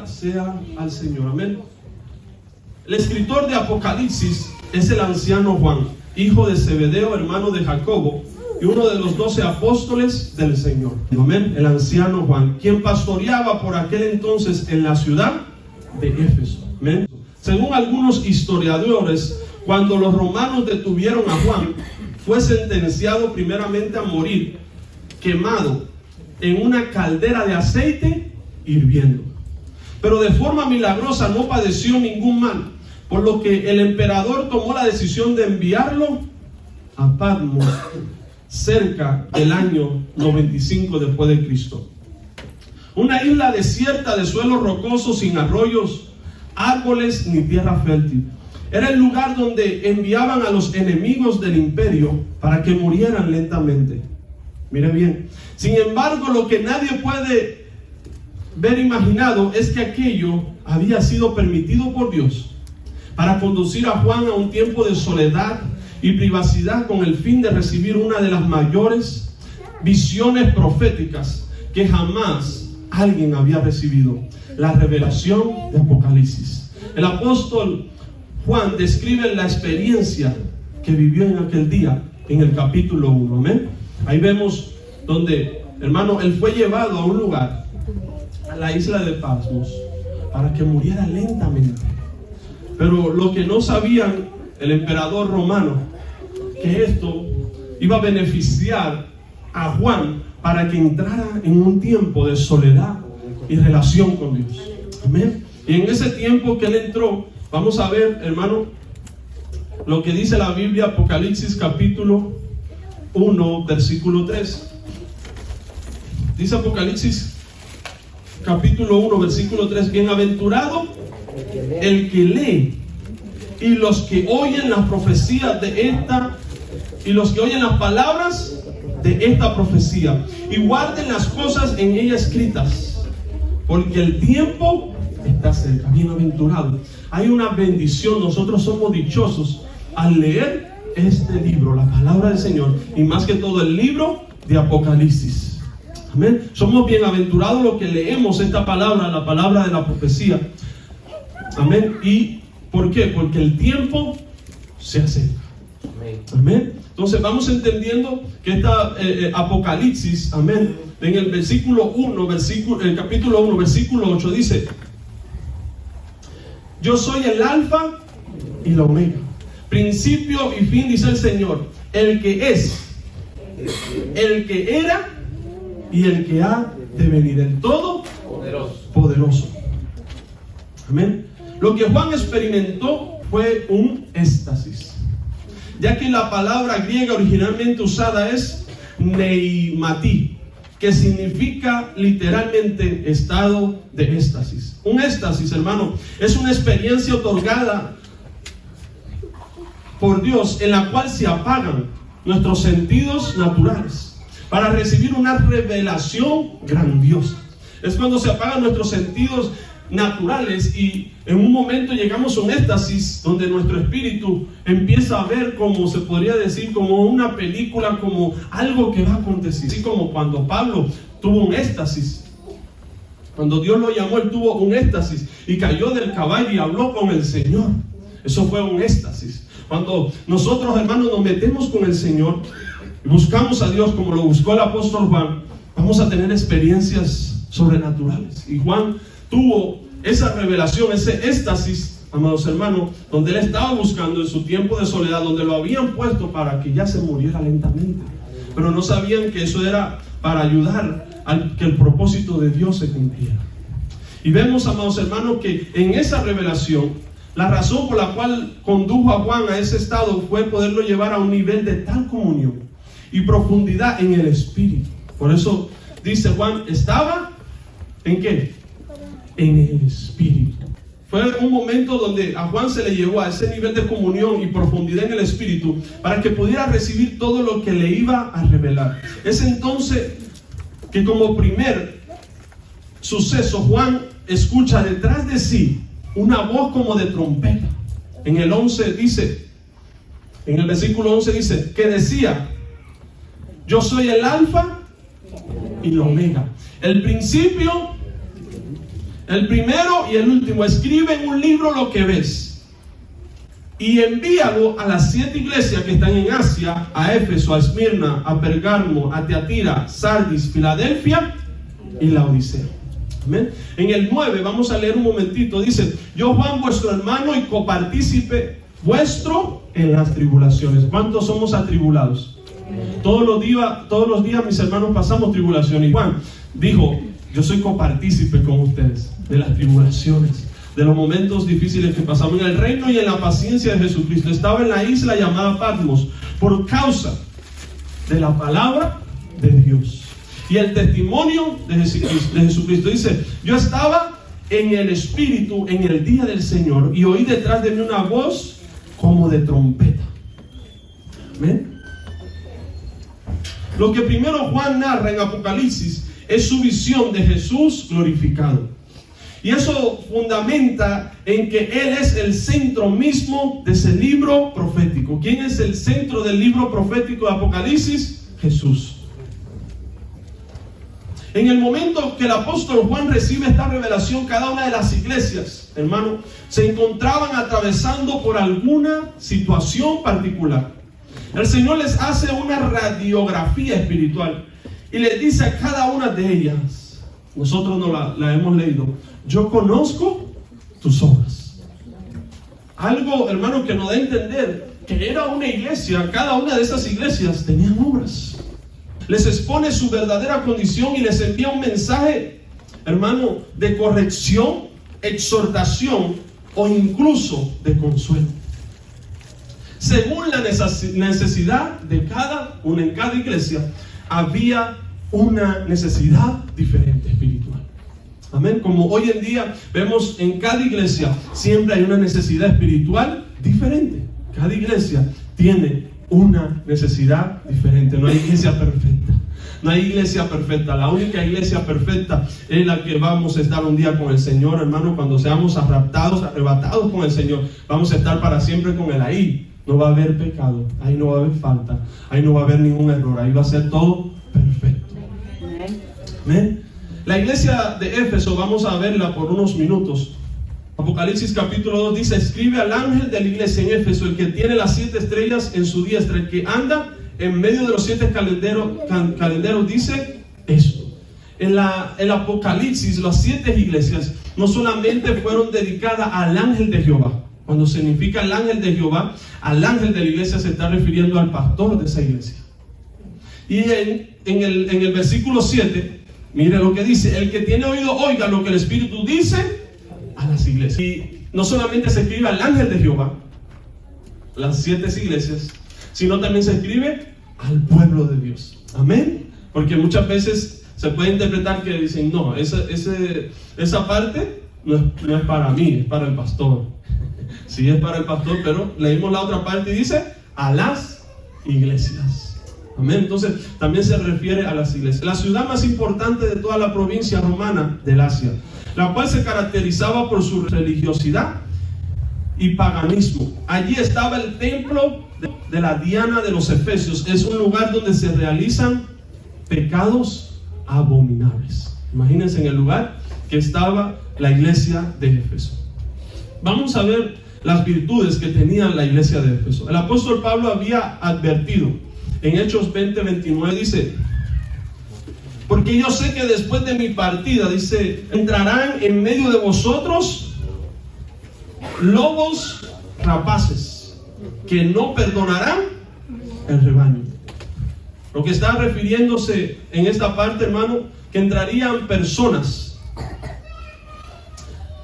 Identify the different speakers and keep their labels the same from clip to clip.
Speaker 1: Gloria sea al Señor. Amén. El escritor de Apocalipsis es el anciano Juan, hijo de Zebedeo, hermano de Jacobo, y uno de los 12 apóstoles del Señor. Amén. El anciano Juan, quien pastoreaba por aquel entonces en la ciudad de Éfeso. Amén. Según algunos historiadores, cuando los romanos detuvieron a Juan, fue sentenciado primeramente a morir quemado en una caldera de aceite hirviendo. Pero de forma milagrosa no padeció ningún mal, por lo que el emperador tomó la decisión de enviarlo a Patmos cerca del año 95 después de Cristo. Una isla desierta de suelo rocoso, sin arroyos, árboles ni tierra fértil. Era el lugar donde enviaban a los enemigos del imperio para que murieran lentamente. Mire bien. Sin embargo, lo que nadie puede ver imaginado es que aquello había sido permitido por Dios para conducir a Juan a un tiempo de soledad y privacidad, con el fin de recibir una de las mayores visiones proféticas que jamás alguien había recibido: la revelación de Apocalipsis. El apóstol Juan describe la experiencia que vivió en aquel día en el capítulo 1. Amén. Ahí vemos donde, hermano, él fue llevado a un lugar, a la isla de Patmos, para que muriera lentamente. Pero lo que no sabían el emperador romano, que esto iba a beneficiar a Juan para que entrara en un tiempo de soledad y relación con Dios. Amén. Y en ese tiempo que él entró, vamos a ver, hermano, lo que dice la Biblia, Apocalipsis capítulo 1, versículo 3. Dice Apocalipsis capítulo 1, versículo 3: bienaventurado el que lee y los que oyen las profecías de esta, y los que oyen las palabras de esta profecía, y guarden las cosas en ella escritas, porque el tiempo está cerca. Bienaventurado. Hay una bendición. Nosotros somos dichosos al leer este libro, la palabra del Señor, y más que todo el libro de Apocalipsis. Amén. Somos bienaventurados los que leemos esta palabra, la palabra de la profecía. Amén. ¿Y por qué? Porque el tiempo se acerca. Amén. Entonces vamos entendiendo que esta Apocalipsis, amén, en el versículo 1, el capítulo 1, versículo 8 dice: yo soy el alfa y la omega, principio y fin, dice el Señor, el que es, el que era y el que ha de venir, el Todopoderoso. Amén. Lo que Juan experimentó fue un éxtasis, ya que la palabra griega originalmente usada es neimatí, que significa literalmente estado de éxtasis. Un éxtasis, hermano, es una experiencia otorgada por Dios en la cual se apagan nuestros sentidos naturales para recibir una revelación grandiosa. Es cuando se apagan nuestros sentidos naturales y en un momento llegamos a un éxtasis donde nuestro espíritu empieza a ver, como se podría decir, como una película, como algo que va a acontecer. Así como cuando Pablo tuvo un éxtasis, cuando Dios lo llamó, él tuvo un éxtasis y cayó del caballo y habló con el Señor. Eso fue un éxtasis. Cuando nosotros, hermanos, nos metemos con el Señor y buscamos a Dios como lo buscó el apóstol Juan, vamos a tener experiencias sobrenaturales. Y Juan tuvo esa revelación, ese éxtasis, amados hermanos, donde él estaba buscando en su tiempo de soledad, donde lo habían puesto para que ya se muriera lentamente, pero no sabían que eso era para ayudar a que el propósito de Dios se cumpliera. Y vemos, amados hermanos, que en esa revelación, la razón por la cual condujo a Juan a ese estado fue poderlo llevar a un nivel de tal comunión y profundidad en el Espíritu. Por eso dice Juan, estaba ¿en qué? En el Espíritu. Fue un momento donde a Juan se le llevó a ese nivel de comunión y profundidad en el Espíritu para que pudiera recibir todo lo que le iba a revelar. Es entonces que, como primer suceso, Juan escucha detrás de sí una voz como de trompeta. En el 11 dice, en el versículo 11 dice, que decía: yo soy el alfa y la omega, el principio El primero y el último: escribe en un libro lo que ves y envíalo a las 7 iglesias que están en Asia: a Éfeso, a Esmirna, a Pergamo, a Tiatira, Sardis, Filadelfia y Laodicea. Amén. En el 9, vamos a leer un momentito, dice: yo, Juan, vuestro hermano y copartícipe vuestro en las tribulaciones. ¿Cuántos somos atribulados? Todos los días, mis hermanos, pasamos tribulaciones. Y Juan dijo: yo soy copartícipe con ustedes de las tribulaciones, de los momentos difíciles que pasamos en el reino y en la paciencia de Jesucristo. Estaba en la isla llamada Patmos por causa de la palabra de Dios y el testimonio de Jesucristo. Dice: yo estaba en el Espíritu en el día del Señor y oí detrás de mí una voz como de trompeta. ¿Amén? Lo que primero Juan narra en Apocalipsis es su visión de Jesús glorificado. Y eso fundamenta en que Él es el centro mismo de ese libro profético. ¿Quién es el centro del libro profético de Apocalipsis? Jesús. En el momento que el apóstol Juan recibe esta revelación, cada una de las iglesias, hermano, se encontraban atravesando por alguna situación particular. El Señor les hace una radiografía espiritual y les dice a cada una de ellas, nosotros no la hemos leído: yo conozco tus obras. Algo, hermano, que nos da a entender que era una iglesia. Cada una de esas iglesias tenían obras. Les expone su verdadera condición y les envía un mensaje, hermano, de corrección, exhortación o incluso de consuelo. Según la necesidad de cada una, en cada iglesia había una necesidad diferente espiritual. Amén. Como hoy en día vemos en cada iglesia, siempre hay una necesidad espiritual diferente. Cada iglesia tiene una necesidad diferente. No hay iglesia perfecta. No hay iglesia perfecta. La única iglesia perfecta es la que vamos a estar un día con el Señor, hermano. Cuando seamos arrebatados con el Señor, vamos a estar para siempre con Él. Ahí no va a haber pecado, ahí no va a haber falta, ahí no va a haber ningún error, ahí va a ser todo perfecto. ¿Amén? La iglesia de Éfeso, vamos a verla por unos minutos. Apocalipsis capítulo 2 dice: escribe al ángel de la iglesia en Éfeso, el que tiene las 7 estrellas en su diestra, el que anda en medio de los 7 calenderos, dice esto. En el Apocalipsis, las 7 iglesias no solamente fueron dedicadas al ángel de Jehová. Cuando significa el ángel de Jehová, al ángel de la iglesia se está refiriendo al pastor de esa iglesia. Y en el versículo 7, mire lo que dice: el que tiene oído, oiga lo que el Espíritu dice a las iglesias. Y no solamente se escribe al ángel de Jehová, las 7 iglesias, sino también se escribe al pueblo de Dios. Amén. Porque muchas veces se puede interpretar que dicen: no, esa parte no es para mí, es para el pastor. Sí, es para el pastor, pero leímos la otra parte y dice: a las iglesias. Amén. Entonces también se refiere a las iglesias. La ciudad más importante de toda la provincia romana del Asia, la cual se caracterizaba por su religiosidad y paganismo. Allí estaba el templo de la Diana de los Efesios. Es un lugar donde se realizan pecados abominables. Imagínense en el lugar que estaba la iglesia de Éfeso. Vamos a ver las virtudes que tenía la iglesia de Éfeso. El apóstol Pablo había advertido en Hechos 20:29, dice: porque yo sé que después de mi partida, dice, entrarán en medio de vosotros lobos rapaces que no perdonarán el rebaño. Lo que está refiriéndose en esta parte, hermano, que entrarían personas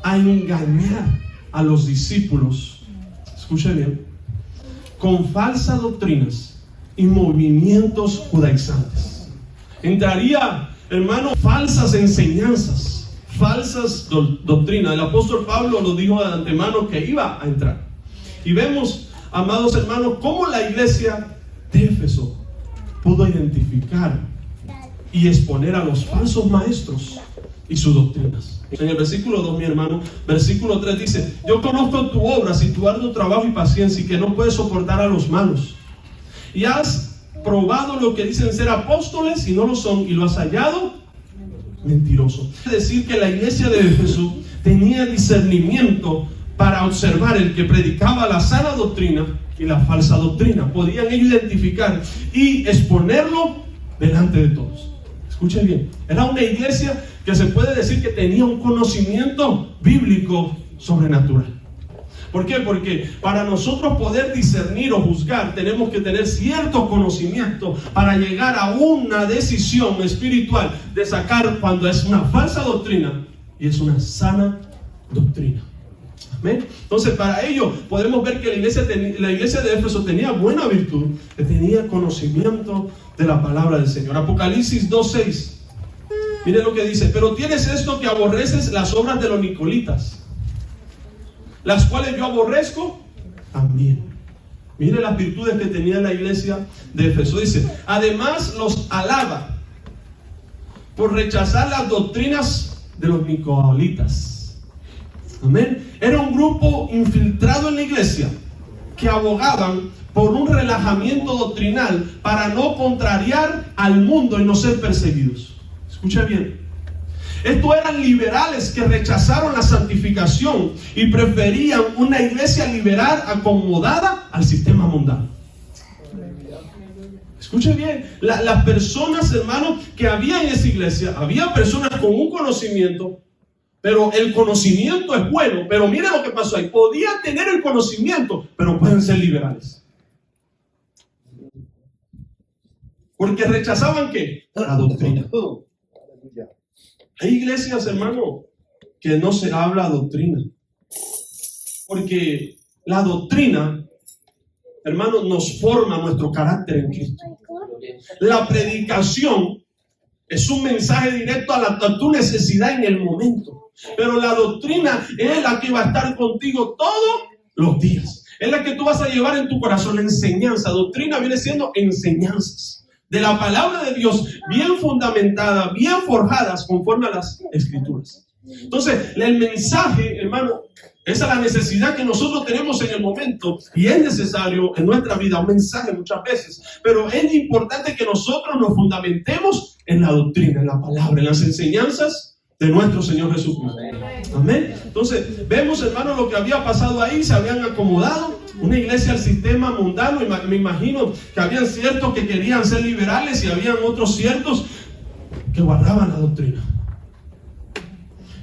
Speaker 1: a engañar a los discípulos, escuche bien, con falsas doctrinas y movimientos judaizantes. Entraría, hermano, falsas enseñanzas, falsas doctrinas. El apóstol Pablo lo dijo de antemano que iba a entrar. Y vemos, amados hermanos, cómo la iglesia de Éfeso pudo identificar y exponer a los falsos maestros y sus doctrinas. En el versículo 2, mi hermano, versículo 3 dice: yo conozco tu obras y tu arduo trabajo y paciencia, y que no puedes soportar a los malos. Y has probado lo que dicen ser apóstoles y no lo son, y lo has hallado mentiroso. Es decir, que la iglesia de Éfeso tenía discernimiento para observar el que predicaba la sana doctrina y la falsa doctrina. Podían ellos identificar y exponerlo delante de todos. Escuchen bien, era una iglesia que se puede decir que tenía un conocimiento bíblico sobrenatural. ¿Por qué? Porque para nosotros poder discernir o juzgar tenemos que tener cierto conocimiento para llegar a una decisión espiritual de sacar cuando es una falsa doctrina y es una sana doctrina. Amén. Entonces, para ello podemos ver que la iglesia de Éfeso tenía buena virtud, que tenía conocimiento de la palabra del Señor. Apocalipsis 2:6. Miren lo que dice: pero tienes esto, que aborreces las obras de los nicolitas, las cuales yo aborrezco también. Mire las virtudes que tenía la iglesia de Éfeso. Dice: además los alaba por rechazar las doctrinas de los nicolitas. Amén. Era un grupo infiltrado en la iglesia que abogaban por un relajamiento doctrinal para no contrariar al mundo y no ser perseguidos. Escucha bien. Estos eran liberales que rechazaron la santificación y preferían una iglesia liberal acomodada al sistema mundano. Escuchen bien, las personas, hermanos, que había en esa iglesia, había personas con un conocimiento, pero el conocimiento es bueno. Pero mira lo que pasó ahí: podían tener el conocimiento, pero pueden ser liberales. Porque rechazaban ¿qué? La doctrina. Hay iglesias, hermano, que no se habla doctrina. Porque la doctrina, hermano, nos forma nuestro carácter en Cristo. La predicación es un mensaje directo a tu necesidad en el momento. Pero la doctrina es la que va a estar contigo todos los días. Es la que tú vas a llevar en tu corazón. La enseñanza. Doctrina viene siendo enseñanzas de la palabra de Dios, bien fundamentadas, bien forjadas conforme a las Escrituras. Entonces, el mensaje, hermano, esa es la necesidad que nosotros tenemos en el momento, y es necesario en nuestra vida un mensaje muchas veces, pero es importante que nosotros nos fundamentemos en la doctrina, en la palabra, en las enseñanzas de nuestro Señor Jesucristo. Amén. Entonces, vemos, hermano, lo que había pasado ahí. Se habían acomodado una iglesia al sistema mundano, y me imagino que habían ciertos que querían ser liberales y habían otros ciertos que guardaban la doctrina.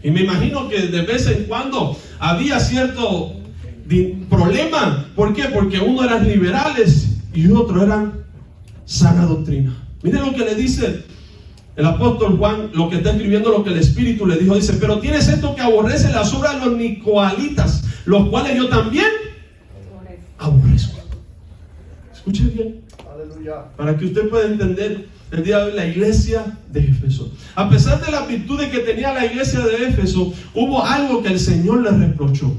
Speaker 1: Y me imagino que de vez en cuando había cierto problema. ¿Por qué? Porque uno eran liberales y otro eran sana doctrina. Miren lo que le dice el apóstol Juan, lo que está escribiendo, lo que el Espíritu le dijo. Dice: pero tienes esto, que aborrece las obras de los nicolaítas, los cuales yo también aborrezco. Escuche bien. Aleluya. Para que usted pueda entender el día de hoy la iglesia de Éfeso. A pesar de las virtudes que tenía la iglesia de Éfeso, hubo algo que el Señor le reprochó.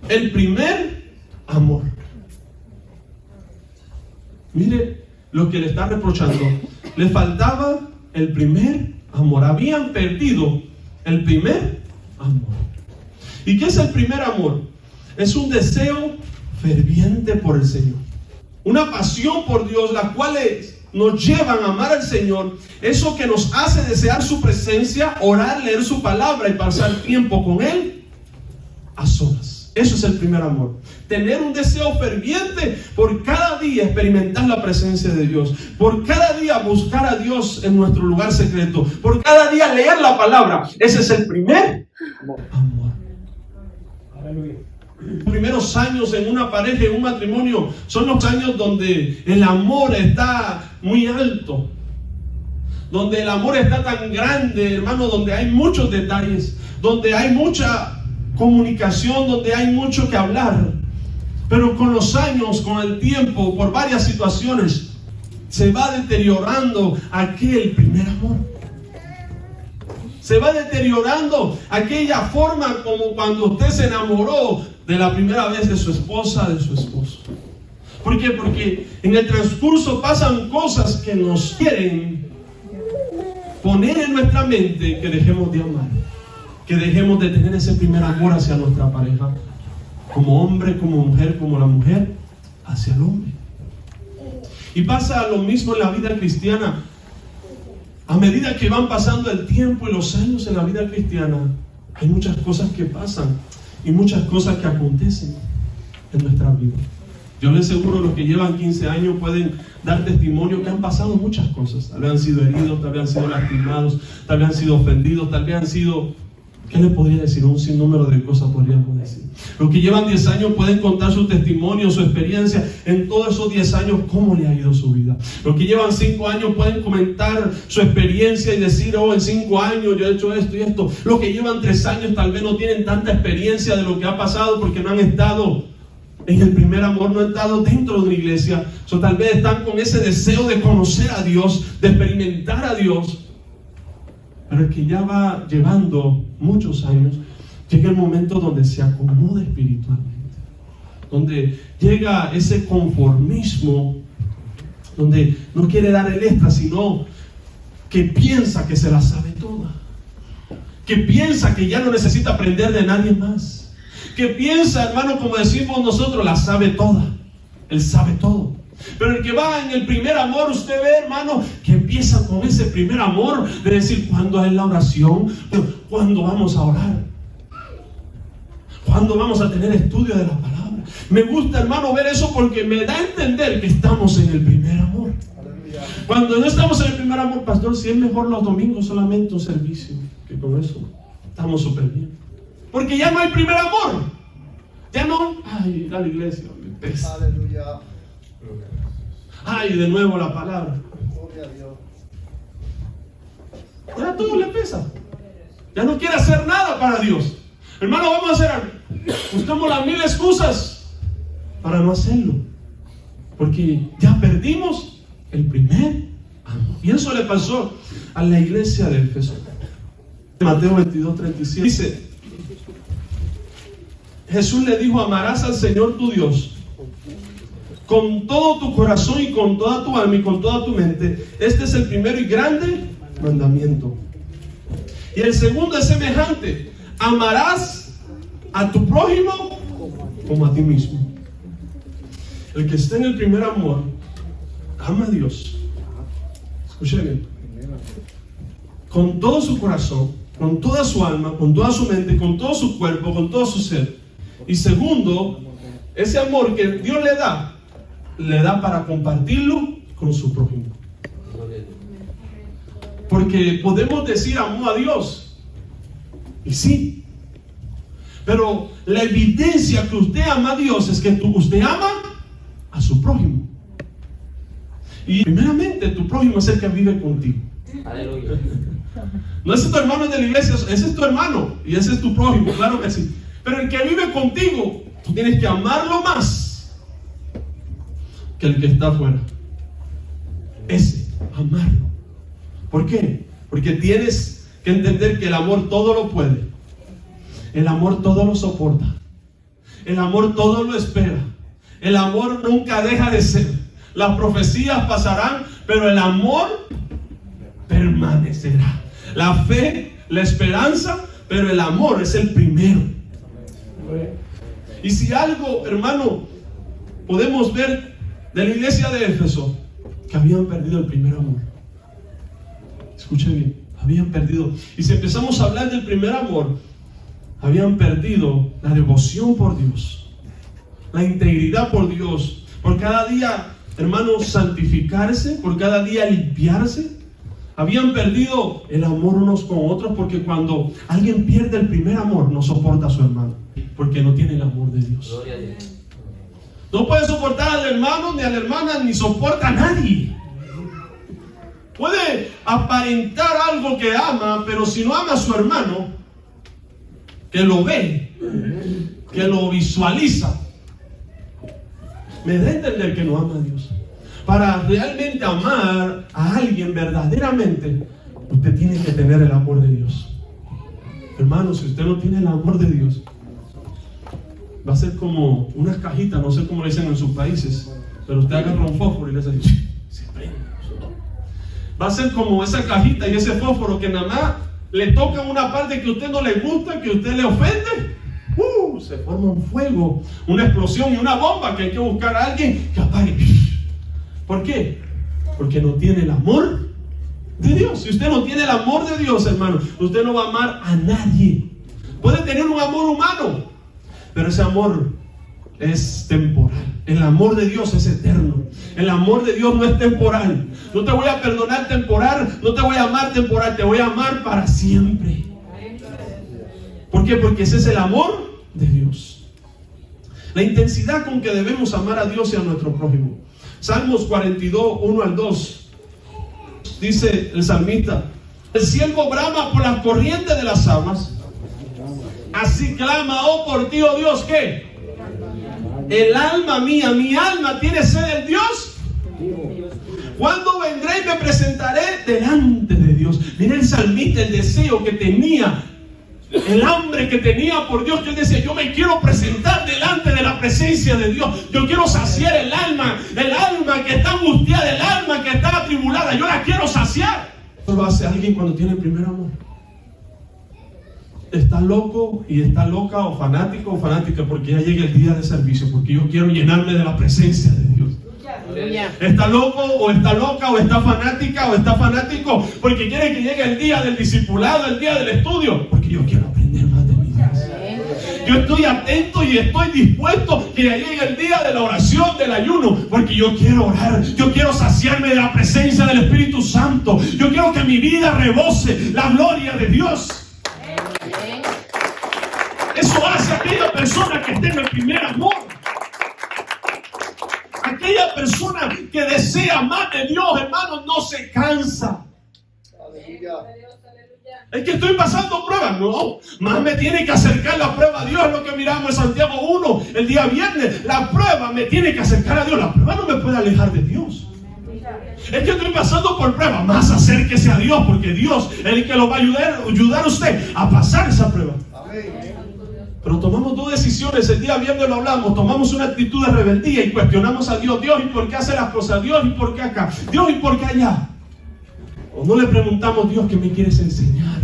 Speaker 1: El primer amor. Mire lo que le está reprochando. Le faltaba el primer amor. Habían perdido el primer amor. ¿Y qué es el primer amor? Es un deseo ferviente por el Señor. Una pasión por Dios, la cual nos llevan a amar al Señor. Eso que nos hace desear su presencia, orar, leer su palabra y pasar tiempo con Él a solas. Eso es el primer amor. Tener un deseo ferviente por cada día experimentar la presencia de Dios. Por cada día buscar a Dios en nuestro lugar secreto. Por cada día leer la palabra. Ese es el primer amor. Aleluya. Los primeros años en una pareja, en un matrimonio, son los años donde el amor está muy alto. Donde el amor está tan grande, hermano, donde hay muchos detalles. Donde hay mucha comunicación, donde hay mucho que hablar. Pero con los años, con el tiempo, por varias situaciones, se va deteriorando aquel primer amor. Se va deteriorando aquella forma como cuando usted se enamoró de la primera vez de su esposa, de su esposo. ¿Por qué? Porque en el transcurso pasan cosas que nos quieren poner en nuestra mente que dejemos de amar, que dejemos de tener ese primer amor hacia nuestra pareja, como hombre, como mujer, como la mujer hacia el hombre. Y pasa lo mismo en la vida cristiana. A medida que van pasando el tiempo y los años en la vida cristiana, hay muchas cosas que pasan y muchas cosas que acontecen en nuestra vida. Yo les aseguro, los que llevan 15 años pueden dar testimonio que han pasado muchas cosas. Tal vez han sido heridos, tal vez han sido lastimados, tal vez han sido ofendidos, tal vez han sido... ¿Qué le podría decir? Un sinnúmero de cosas podríamos decir. Los que llevan 10 años pueden contar su testimonio, su experiencia en todos esos 10 años, cómo le ha ido su vida. Los que llevan 5 años pueden comentar su experiencia y decir, en 5 años yo he hecho esto y esto. Los que llevan 3 años tal vez no tienen tanta experiencia de lo que ha pasado porque no han estado en el primer amor, no han estado dentro de una iglesia. Tal vez están con ese deseo de conocer a Dios, de experimentar a Dios. Pero el que ya va llevando muchos años, llega el momento donde se acomoda espiritualmente, donde llega ese conformismo, donde no quiere dar el extra, sino que piensa que se la sabe toda, que piensa que ya no necesita aprender de nadie más, que piensa, hermano, como decimos nosotros, la sabe toda, él sabe todo. Pero el que va en el primer amor, usted ve, hermano, que empieza con ese primer amor de decir, ¿cuándo es la oración? ¿Cuándo vamos a orar? ¿Cuándo vamos a tener estudio de la palabra? Me gusta, hermano, ver eso porque me da a entender que estamos en el primer amor. Cuando no estamos en el primer amor, pastor, si es mejor los domingos solamente un servicio, que con eso estamos súper bien. Porque ya no hay primer amor. Ya no, ir a la iglesia, me pesa.
Speaker 2: Aleluya.
Speaker 1: De nuevo la palabra.
Speaker 2: Gloria a Dios.
Speaker 1: Ya todo le pesa. Ya no quiere hacer nada para Dios. Hermano, vamos a hacer algo. Buscamos las 1000 excusas para no hacerlo. Porque ya perdimos el primer amor. Y eso le pasó a la iglesia de Éfeso. Mateo 22:37 dice: Jesús le dijo, amarás al Señor tu Dios con todo tu corazón y con toda tu alma y con toda tu mente. Este es el primero y grande mandamiento. Y el segundo es semejante: amarás a tu prójimo como a ti mismo. El que esté en el primer amor ama a Dios. Escuche bien. Con todo su corazón, con toda su alma, con toda su mente, con todo su cuerpo, con todo su ser. Y segundo, ese amor que Dios le da para compartirlo con su prójimo. Porque podemos decir amo a Dios, y sí, pero la evidencia que usted ama a Dios es que usted ama a su prójimo. Y primeramente tu prójimo es el que vive contigo. Aleluya. No es tu hermano de la iglesia, ese es tu hermano y ese es tu prójimo, claro que sí. Pero el que vive contigo, tú tienes que amarlo más que el que está afuera. Ese, amarlo. ¿Por qué? Porque tienes que entender que el amor todo lo puede. El amor todo lo soporta. El amor todo lo espera. El amor nunca deja de ser. Las profecías pasarán, pero el amor permanecerá. La fe, la esperanza, pero el amor es el primero. Y si algo, hermano, podemos ver de la iglesia de Éfeso, que habían perdido el primer amor. Escuche bien, habían perdido. Y si empezamos a hablar del primer amor, habían perdido la devoción por Dios, la integridad por Dios, por cada día, hermano, santificarse, por cada día limpiarse. Habían perdido el amor unos con otros, porque cuando alguien pierde el primer amor, no soporta a su hermano, porque no tiene el amor de Dios. No puede soportar al hermano, ni a la hermana, ni soporta a nadie. Puede aparentar algo que ama, pero si no ama a su hermano, que lo ve, que lo visualiza, me da a entender que no ama a Dios. Para realmente amar a alguien verdaderamente, usted tiene que tener el amor de Dios. Hermano, si usted no tiene el amor de Dios, va a ser como unas cajitas, no sé cómo le dicen en sus países, pero usted agarra un fósforo y le dice, se prende. Va a ser como esa cajita y ese fósforo que nada más le toca una parte que a usted no le gusta, que a usted le ofende. Se forma un fuego, una explosión y una bomba que hay que buscar a alguien que apague. ¿Por qué? Porque no tiene el amor de Dios. Si usted no tiene el amor de Dios, hermano, usted no va a amar a nadie. Puede tener un amor humano, pero ese amor es temporal. El amor de Dios es eterno. El amor de Dios no es temporal. No te voy a perdonar temporal, no te voy a amar temporal, te voy a amar para siempre. ¿Por qué? Porque ese es el amor de Dios. La intensidad con que debemos amar a Dios y a nuestro prójimo. Salmos 42, 1 al 2. Dice el salmista: el siervo brama por las corrientes de las aguas, así clama, oh por ti, oh Dios, ¿qué? El alma mía, mi alma tiene sed del Dios. ¿Cuándo vendré y me presentaré delante de Dios? Mira el salmista, el deseo que tenía, el hambre que tenía por Dios, que él decía: yo me quiero presentar delante de la presencia de Dios. Yo quiero saciar el alma que está angustiada, el alma que está atribulada. Yo la quiero saciar. Eso lo hace alguien cuando tiene el primer amor. Está loco y está loca, o fanático o fanática, porque ya llega el día de servicio, porque yo quiero llenarme de la presencia de Dios. Está loco o está loca o está fanática o está fanático porque quiere que llegue el día del discipulado, el día del estudio, porque yo quiero aprender más de mi Dios. Yo estoy atento y estoy dispuesto que llegue el día de la oración, del ayuno, porque yo quiero orar, yo quiero saciarme de la presencia del Espíritu Santo. Yo quiero que mi vida rebose la gloria de Dios. Eso hace a aquella persona que tenga el primer amor. Aquella persona que desea más de Dios, hermano, no se cansa. Aleluya. Es que estoy pasando pruebas. No, más me tiene que acercar la prueba a Dios. Es lo que miramos en Santiago 1 el día viernes. La prueba me tiene que acercar a Dios. La prueba no me puede alejar de Dios. Es que estoy pasando por prueba. Más acérquese a Dios, porque Dios es el que lo va a ayudar a usted a pasar esa prueba. Pero tomamos dos decisiones. El día viernes lo hablamos. Tomamos una actitud de rebeldía y cuestionamos a Dios. Dios, ¿y por qué hace las cosas? Dios, ¿y por qué acá? Dios, ¿y por qué allá? O no le preguntamos: Dios, ¿qué me quieres enseñar?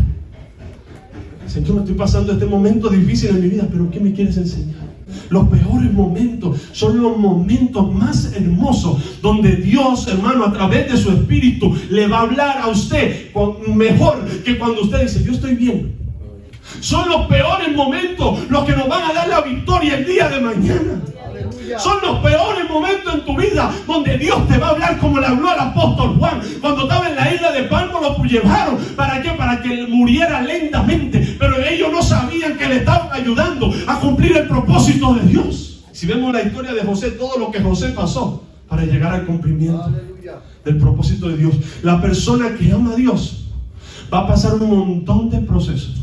Speaker 1: Señor, estoy pasando este momento difícil en mi vida, pero ¿qué me quieres enseñar? Los peores momentos son los momentos más hermosos, donde Dios, hermano, a través de su Espíritu le va a hablar a usted mejor que cuando usted dice: yo estoy bien. Son los peores momentos los que nos van a dar la victoria el día de mañana. Son los peores momentos en tu vida donde Dios te va a hablar como le habló al apóstol Juan cuando estaba en la isla de Patmos. Lo llevaron, ¿para qué? Para que él muriera lentamente, pero ellos no sabían que le estaban ayudando a cumplir el propósito de Dios. Si vemos la historia de José, todo lo que José pasó para llegar al cumplimiento del propósito de Dios. La persona que ama a Dios va a pasar un montón de procesos,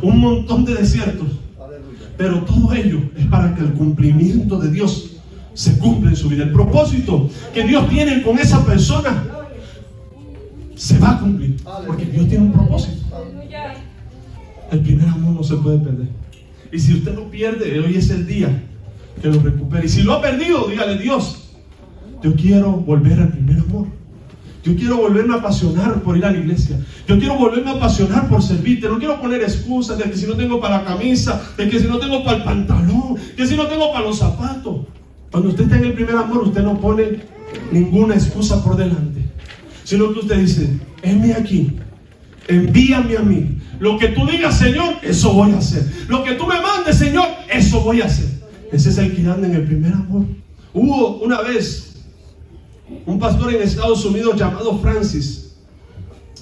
Speaker 1: un montón de desiertos, pero todo ello es para que el cumplimiento de Dios se cumpla en su vida. El propósito que Dios tiene con esa persona se va a cumplir, porque Dios tiene un propósito. El primer amor no se puede perder. Y si usted lo pierde, hoy es el día que lo recupere. Y si lo ha perdido, dígale: Dios, yo quiero volver al primer amor. Yo quiero volverme a apasionar por ir a la iglesia. Yo quiero volverme a apasionar por servirte. No quiero poner excusas de que si no tengo para la camisa, de que si no tengo para el pantalón, que si no tengo para los zapatos. Cuando usted está en el primer amor, usted no pone ninguna excusa por delante, sino que usted dice: heme aquí, envíame a mí. Lo que tú digas, Señor, eso voy a hacer. Lo que tú me mandes, Señor, eso voy a hacer. Ese es el que anda en el primer amor. Hubo una vez un pastor en Estados Unidos llamado Francis,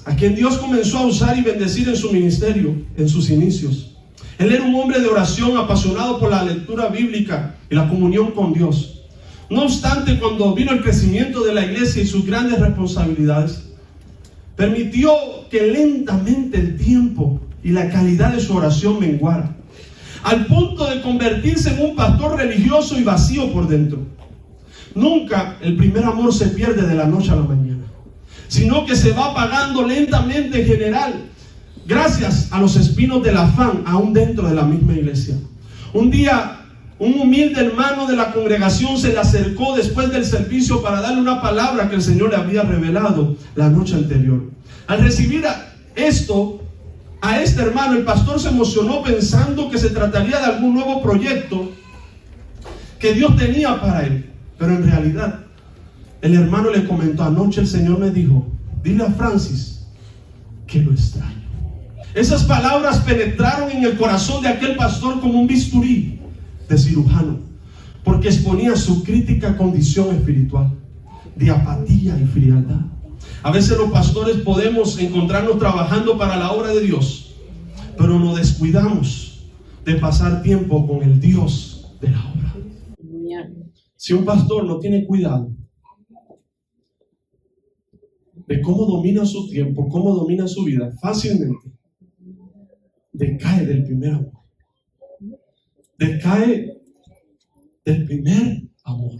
Speaker 1: a quien Dios comenzó a usar y bendecir en su ministerio, en sus inicios. Él era un hombre de oración, apasionado por la lectura bíblica y la comunión con Dios. No obstante, cuando vino el crecimiento de la iglesia y sus grandes responsabilidades, permitió que lentamente el tiempo y la calidad de su oración menguara, al punto de convertirse en un pastor religioso y vacío por dentro. Nunca el primer amor se pierde de la noche a la mañana, sino que se va apagando lentamente en general, gracias a los espinos del afán, aún dentro de la misma iglesia. Un día, un humilde hermano de la congregación se le acercó después del servicio para darle una palabra que el Señor le había revelado la noche anterior. Al recibir esto, a este hermano, el pastor se emocionó pensando que se trataría de algún nuevo proyecto que Dios tenía para él. Pero en realidad, el hermano le comentó: anoche el Señor me dijo dile a Francis que lo extraño. Esas palabras penetraron en el corazón de aquel pastor como un bisturí de cirujano, porque exponía su crítica condición espiritual de apatía y frialdad. A veces los pastores podemos encontrarnos trabajando para la obra de Dios, pero nos descuidamos de pasar tiempo con el Dios de la obra. Si un pastor no tiene cuidado de cómo domina su tiempo, cómo domina su vida, fácilmente decae del primer amor. Decae del primer amor.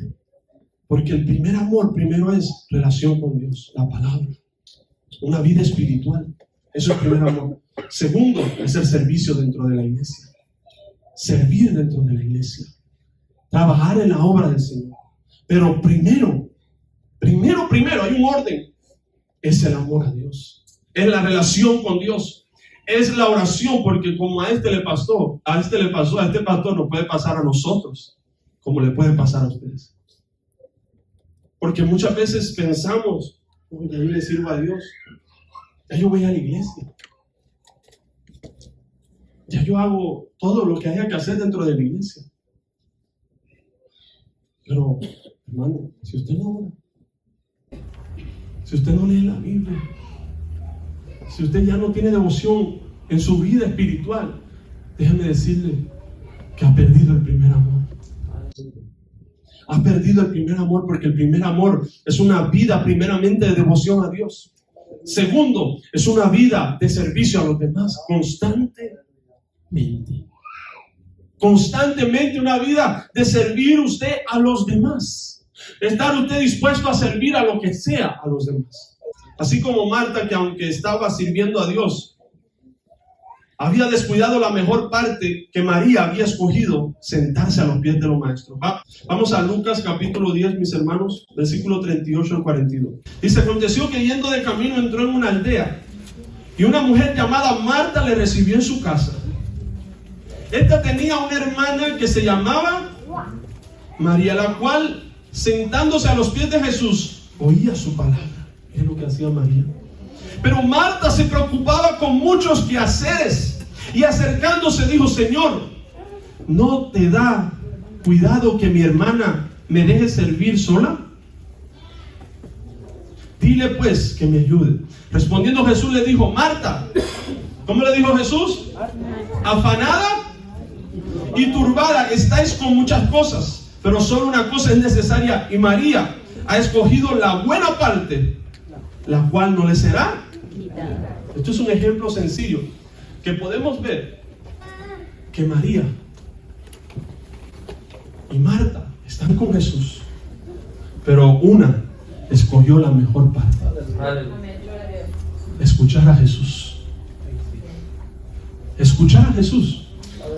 Speaker 1: Porque el primer amor primero es relación con Dios, la palabra, una vida espiritual. Eso es el primer amor. Segundo es el servicio dentro de la iglesia. Servir dentro de la iglesia. Trabajar en la obra del Señor. Pero primero, hay un orden. Es el amor a Dios. Es la relación con Dios. Es la oración, porque como a este pastor nos puede pasar a nosotros, como le puede pasar a ustedes. Porque muchas veces pensamos, ya yo le sirvo a Dios, ya yo voy a la iglesia, ya yo hago todo lo que haya que hacer dentro de la iglesia. Pero, hermano, si usted no ora, si usted no lee la Biblia, si usted ya no tiene devoción en su vida espiritual, déjeme decirle que ha perdido el primer amor. Ha perdido el primer amor, porque el primer amor es una vida primeramente de devoción a Dios. Segundo, es una vida de servicio a los demás, constantemente una vida de servir usted a los demás. Estar usted dispuesto a servir a lo que sea a los demás. Así como Marta, que aunque estaba sirviendo a Dios, había descuidado la mejor parte que María había escogido, sentarse a los pies de los maestros. Vamos a Lucas capítulo 10, mis hermanos, versículo 38 al 42. Dice: aconteció que yendo de camino entró en una aldea, y una mujer llamada Marta le recibió en su casa. Esta tenía una hermana que se llamaba María, la cual, sentándose a los pies de Jesús, oía su palabra. Es lo que hacía María. Pero Marta se preocupaba con muchos quehaceres, y acercándose dijo: Señor, ¿no te da cuidado que mi hermana me deje servir sola? Dile pues que me ayude. Respondiendo Jesús le dijo: Marta, ¿cómo le dijo Jesús? Afanada y turbada estáis con muchas cosas, pero solo una cosa es necesaria, y María ha escogido la buena parte, la cual no le será. Esto es un ejemplo sencillo que podemos ver que María y Marta están con Jesús, pero una escogió la mejor parte: escuchar a Jesús. Escuchar a Jesús.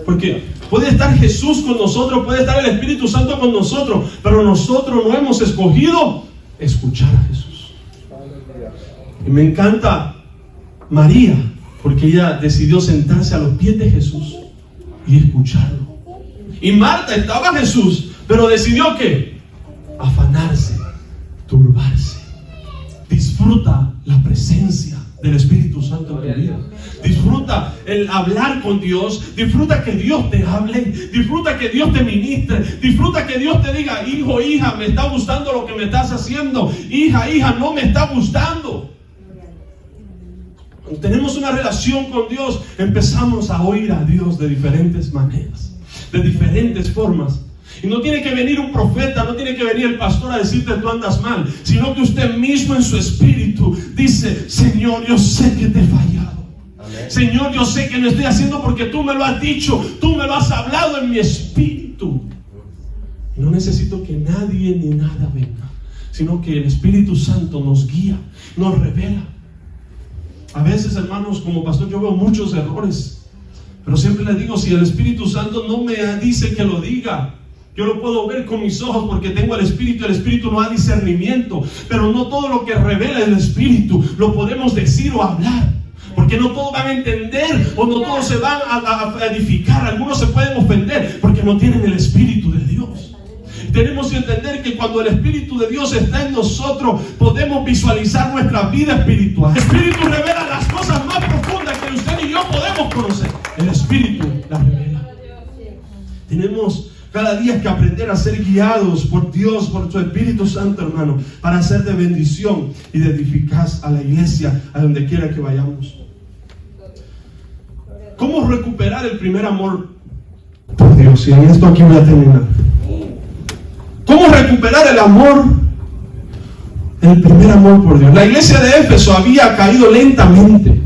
Speaker 1: Porque puede estar Jesús con nosotros, puede estar el Espíritu Santo con nosotros, pero nosotros no hemos escogido escuchar a Jesús. Y me encanta María, porque ella decidió sentarse a los pies de Jesús y escucharlo. Y Marta estaba Jesús, pero decidió ¿qué? Afanarse, turbarse. Disfruta la presencia del Espíritu Santo en tu vida. Disfruta el hablar con Dios. Disfruta que Dios te hable. Disfruta que Dios te ministre. Disfruta que Dios te diga: hijo, hija, me está gustando lo que me estás haciendo. Hija, hija, no me está gustando. Cuando tenemos una relación con Dios, empezamos a oír a Dios de diferentes maneras, de diferentes formas. Y no tiene que venir un profeta, no tiene que venir el pastor a decirte tú andas mal, sino que usted mismo en su espíritu dice: Señor, yo sé que te he fallado. Amén. Señor, yo sé que no estoy haciendo porque tú me lo has dicho, tú me lo has hablado en mi espíritu. Y no necesito que nadie ni nada venga, sino que el Espíritu Santo nos guía, nos revela. A veces, hermanos, como pastor, yo veo muchos errores, pero siempre le digo: si el Espíritu Santo no me dice que lo diga, yo lo puedo ver con mis ojos porque tengo el Espíritu no da discernimiento, pero no todo lo que revela el Espíritu lo podemos decir o hablar, porque no todos van a entender o no todos se van a edificar. Algunos se pueden ofender porque no tienen el Espíritu de Dios. Tenemos que entender que cuando el Espíritu de Dios está en nosotros, podemos visualizar nuestra vida espiritual. El Espíritu revela las cosas más profundas que usted y yo podemos conocer. El Espíritu las revela. Tenemos cada día que aprender a ser guiados por Dios, por su Espíritu Santo, hermano, para ser de bendición y de eficaz a la iglesia, a donde quiera que vayamos. ¿Cómo recuperar el primer amor por Dios? Y en esto aquí voy a terminar. ¿Cómo recuperar el amor? El primer amor por Dios. La iglesia de Éfeso había caído lentamente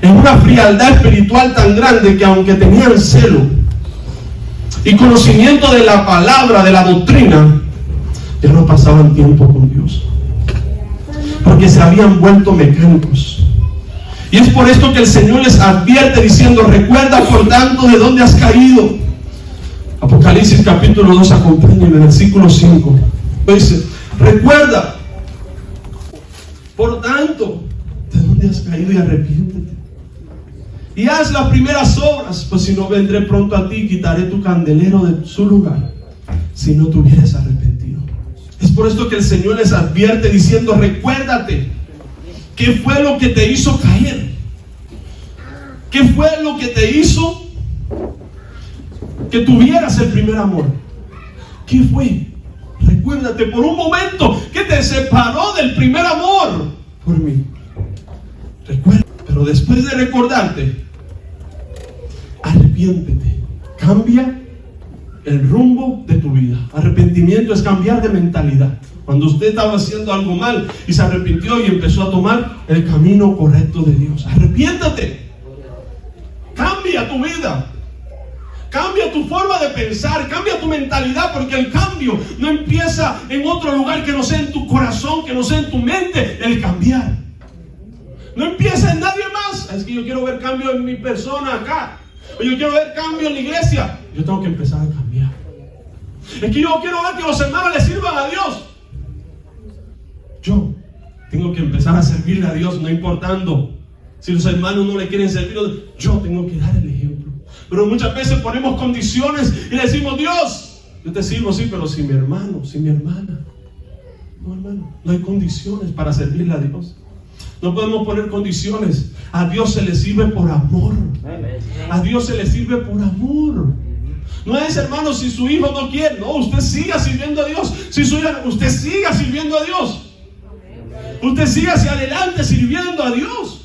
Speaker 1: en una frialdad espiritual tan grande que aunque tenían celo y conocimiento de la palabra, de la doctrina, ya no pasaban tiempo con Dios, porque se habían vuelto mecánicos. Y es por esto que el Señor les advierte diciendo: recuerda por tanto de dónde has caído. Apocalipsis capítulo 2, acompáñenme, versículo 5. Dice: recuerda por tanto de dónde has caído y arrepiéntete. Y haz las primeras obras, pues si no, vendré pronto a ti y quitaré tu candelero de su lugar, si no te hubieras arrepentido. Es por esto que el Señor les advierte diciendo: recuérdate, ¿qué fue lo que te hizo caer? ¿Qué fue lo que te hizo que tuvieras el primer amor? ¿Qué fue? Recuérdate por un momento que te separó del primer amor por mí. Recuerda, pero después de recordarte, arrepiéntete. Cambia el rumbo de tu vida. Arrepentimiento es cambiar de mentalidad. Cuando usted estaba haciendo algo mal y se arrepintió y empezó a tomar el camino correcto de Dios. Arrepiéntate. Cambia tu vida. Cambia tu forma de pensar, cambia tu mentalidad, porque el cambio no empieza en otro lugar que no sea en tu corazón, que no sea en tu mente. El cambiar no empieza en nadie más. Es que yo quiero ver cambio en mi persona acá, o yo quiero ver cambio en la iglesia. Yo tengo que empezar a cambiar. Es que yo quiero ver que los hermanos le sirvan a Dios. Yo tengo que empezar a servirle a Dios, no importando si los hermanos no le quieren servir. Yo tengo que dar el ejemplo. Pero muchas veces ponemos condiciones y le decimos: Dios, yo te sirvo, sí, pero si mi hermano, si mi hermana. No, hermano, no hay condiciones para servirle a Dios. No podemos poner condiciones. A Dios se le sirve por amor. A Dios se le sirve por amor. No es, hermano, si su hijo no quiere. No, usted siga sirviendo a Dios. Si su hija, usted siga sirviendo a Dios. Usted siga hacia adelante sirviendo a Dios.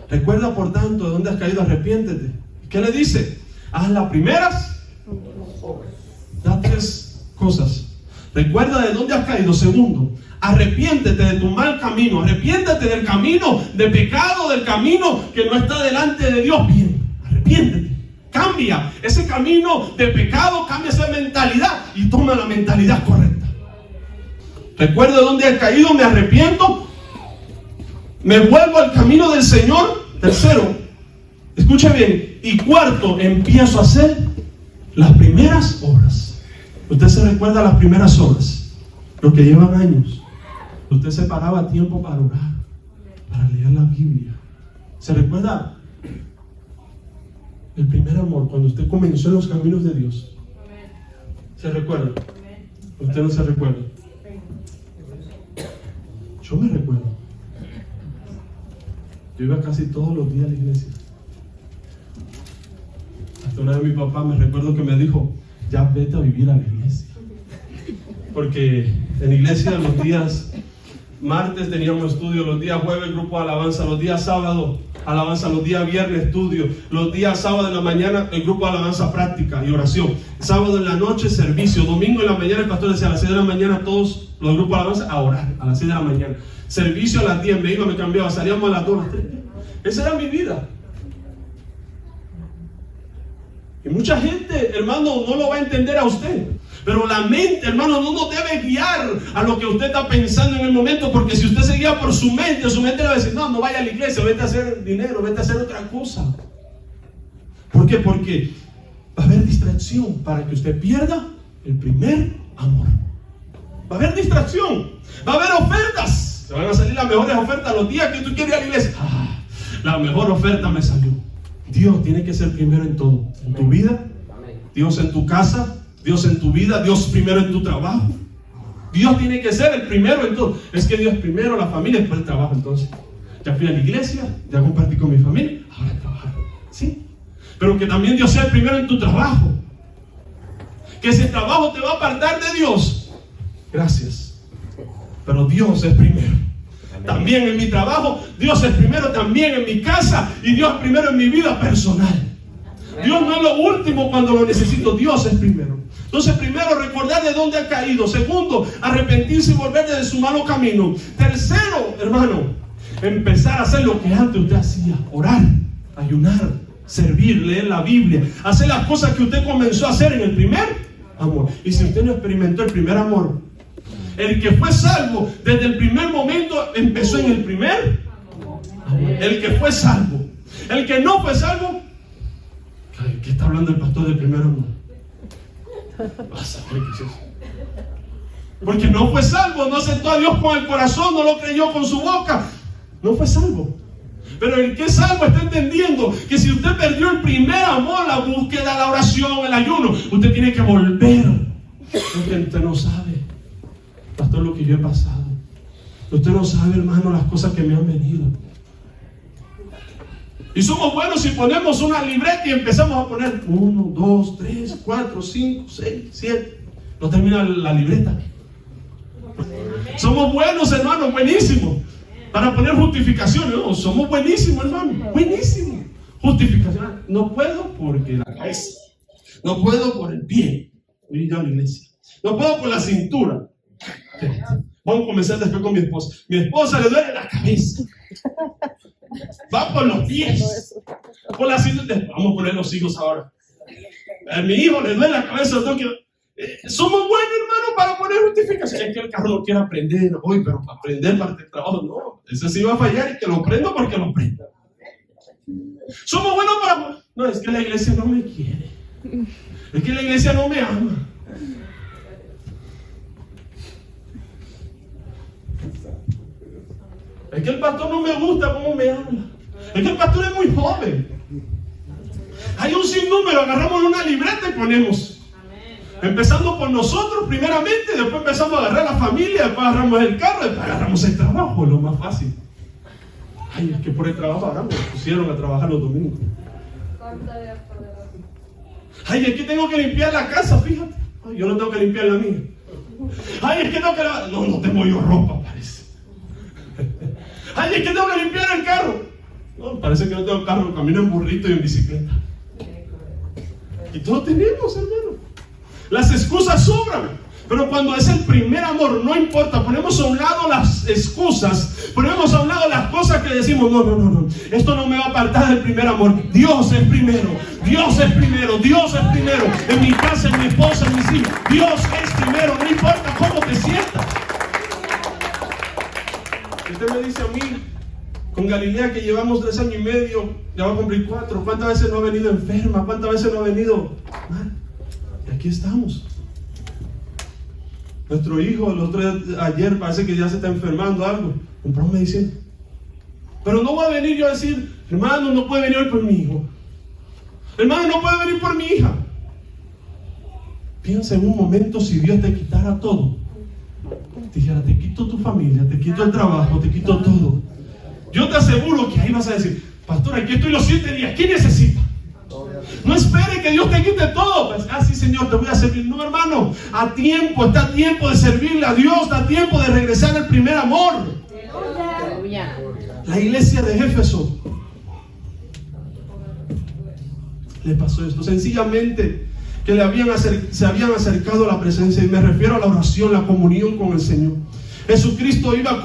Speaker 1: Recuerda por tanto de dónde has caído, arrepiéntete. ¿Qué le dice? Haz las primeras. Da 3 cosas. Recuerda de dónde has caído. Segundo, arrepiéntete de tu mal camino. Arrepiéntete del camino de pecado, del camino que no está delante de Dios bien. Arrepiéntete. Cambia ese camino de pecado, cambia esa mentalidad y toma la mentalidad correcta. Recuerda de dónde has caído, me arrepiento. Me vuelvo al camino del Señor. Tercero, escuche bien. Y cuarto, empiezo a hacer las primeras obras. Usted se recuerda las primeras obras, lo que llevan años. Usted se paraba tiempo para orar, para leer la Biblia. ¿Se recuerda el primer amor cuando usted comenzó en los caminos de Dios? ¿Se recuerda? Usted no se recuerda. Yo me recuerdo. Yo iba casi todos los días a la iglesia. Hasta una vez mi papá, me recuerdo que me dijo: ya vete a vivir a la iglesia. Porque en la iglesia los días martes teníamos estudio, los días jueves grupo de alabanza, los días sábado alabanza, los días viernes estudio, los días sábado en la mañana el grupo de alabanza práctica y oración, sábado en la noche servicio, domingo en la mañana el pastor decía: a las 6 de la mañana todos los grupos de alabanza a orar, a las 6 de la mañana. Servicio a las 10, me iba, me cambiaba, salíamos a las 2, a las 3. Esa era mi vida. Y mucha gente, hermano, no lo va a entender a usted. Pero la mente, hermano, no nos debe guiar a lo que usted está pensando en el momento. Porque si usted se guía por su mente le va a decir: no vaya a la iglesia, vete a hacer dinero, vete a hacer otra cosa. ¿Por qué? Porque va a haber distracción para que usted pierda el primer amor. Va a haber distracción, va a haber ofertas. Se van a salir las mejores ofertas los días que tú quieres ir a la iglesia. La mejor oferta me salió. Dios tiene que ser primero en todo. En tu vida, Dios en tu casa, Dios en tu vida, Dios primero en tu trabajo. Dios tiene que ser el primero en todo. Es que Dios primero, la familia, después el trabajo. Entonces, ya fui a la iglesia, ya compartí con mi familia, ahora a trabajar. ¿Sí? Pero que también Dios sea el primero en tu trabajo. Que ese trabajo te va a apartar de Dios. Gracias. Pero Dios es primero. Amén. También en mi trabajo, Dios es primero, también en mi casa, y Dios es primero en mi vida personal. Amén. Dios no es lo último cuando lo necesito, Dios es primero. Entonces, primero, recordar de dónde ha caído. Segundo, arrepentirse y volver de su malo camino. Tercero, hermano, empezar a hacer lo que antes usted hacía: orar, ayunar, servir, leer la Biblia, hacer las cosas que usted comenzó a hacer en el primer amor. Y si usted no experimentó el primer amor, el que fue salvo desde el primer momento empezó en el primer amor. El que fue salvo. El que no fue salvo, ¿qué está hablando el pastor del primer amor? Vas a ver qué es eso. Porque no fue salvo, no aceptó a Dios con el corazón, no lo creyó con su boca, no fue salvo. Pero el que es salvo está entendiendo que si usted perdió el primer amor, la búsqueda, la oración, el ayuno, usted tiene que volver. Porque usted no sabe, pastor, lo que yo he pasado. Usted no sabe, hermano, las cosas que me han venido. Y somos buenos si ponemos una libreta y empezamos a poner 1, 2, 3, 4, 5, 6, 7. No termina la libreta. Somos buenos, hermano, buenísimos para poner justificaciones. No, somos buenísimos, hermano, buenísimos. Justificaciones. No puedo porque la cabeza. No puedo por el pie. Voy a ir a la iglesia. No puedo por la cintura. Vamos a comenzar después con mi esposa. Mi esposa le duele la cabeza. Va por los pies. Por la cintura. Vamos a poner los hijos ahora. A mi hijo le duele la cabeza. Somos buenos, hermano, para poner justificación. Es que el carro no quiere aprender hoy, pero para aprender parte del trabajo, no. Ese sí va a fallar y que lo prenda porque lo prenda. Somos buenos para... No, es que la iglesia no me quiere. Es que la iglesia no me ama. Es que el pastor no me gusta cómo me habla. Es que el pastor es muy joven. Hay un sinnúmero, agarramos una libreta y ponemos. Empezando por nosotros primeramente, después empezamos a agarrar la familia, después agarramos el carro, después agarramos el trabajo, lo más fácil. Ay, es que por el trabajo ahora me pusieron a trabajar los domingos. Ay, es que tengo que limpiar la casa, fíjate. Ay, yo no tengo que limpiar la mía. Ay, es que tengo que lavar. No, no tengo yo ropa, parece. Ay, es que tengo que limpiar el carro. No, parece que no tengo carro, camino en burrito y en bicicleta. Y todos tenemos, hermano. Las excusas sobran. Pero cuando es el primer amor, no importa, ponemos a un lado las excusas, ponemos a un lado las cosas que decimos, no, esto no me va a apartar del primer amor. Dios es primero, Dios es primero, Dios es primero, en mi casa, en mi esposa, en mis hijos, Dios es primero, no importa cómo te sientas. Usted me dice a mí, con Galilea que llevamos 3 años y medio, ya va a cumplir 4, ¿cuántas veces no ha venido enferma? ¿Cuántas veces no ha venido mal? Y aquí estamos. Nuestro hijo, ayer parece que ya se está enfermando algo. Compró medicina. Pero no voy a venir yo a decir, hermano, no puede venir hoy por mi hijo. Hermano, no puede venir por mi hija. Piensa en un momento si Dios te quitara todo. Dijera, te quito tu familia, te quito el trabajo, te quito todo. Yo te aseguro que ahí vas a decir, pastor, aquí estoy los 7 días. ¿Qué necesita? No espere que Dios te quite todo. Pues, sí, Señor, te voy a servir. No, hermano, a tiempo, está a tiempo de servirle a Dios, está a tiempo de regresar al primer amor. La iglesia de Éfeso le pasó esto. Sencillamente que se habían acercado a la presencia, y me refiero a la oración, la comunión con el Señor. Jesucristo iba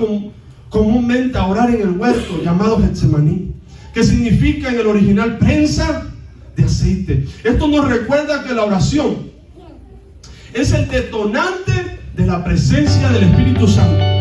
Speaker 1: comúnmente a orar en el huerto llamado Getsemaní, que significa en el original prensa de aceite. Esto nos recuerda que la oración es el detonante de la presencia del Espíritu Santo.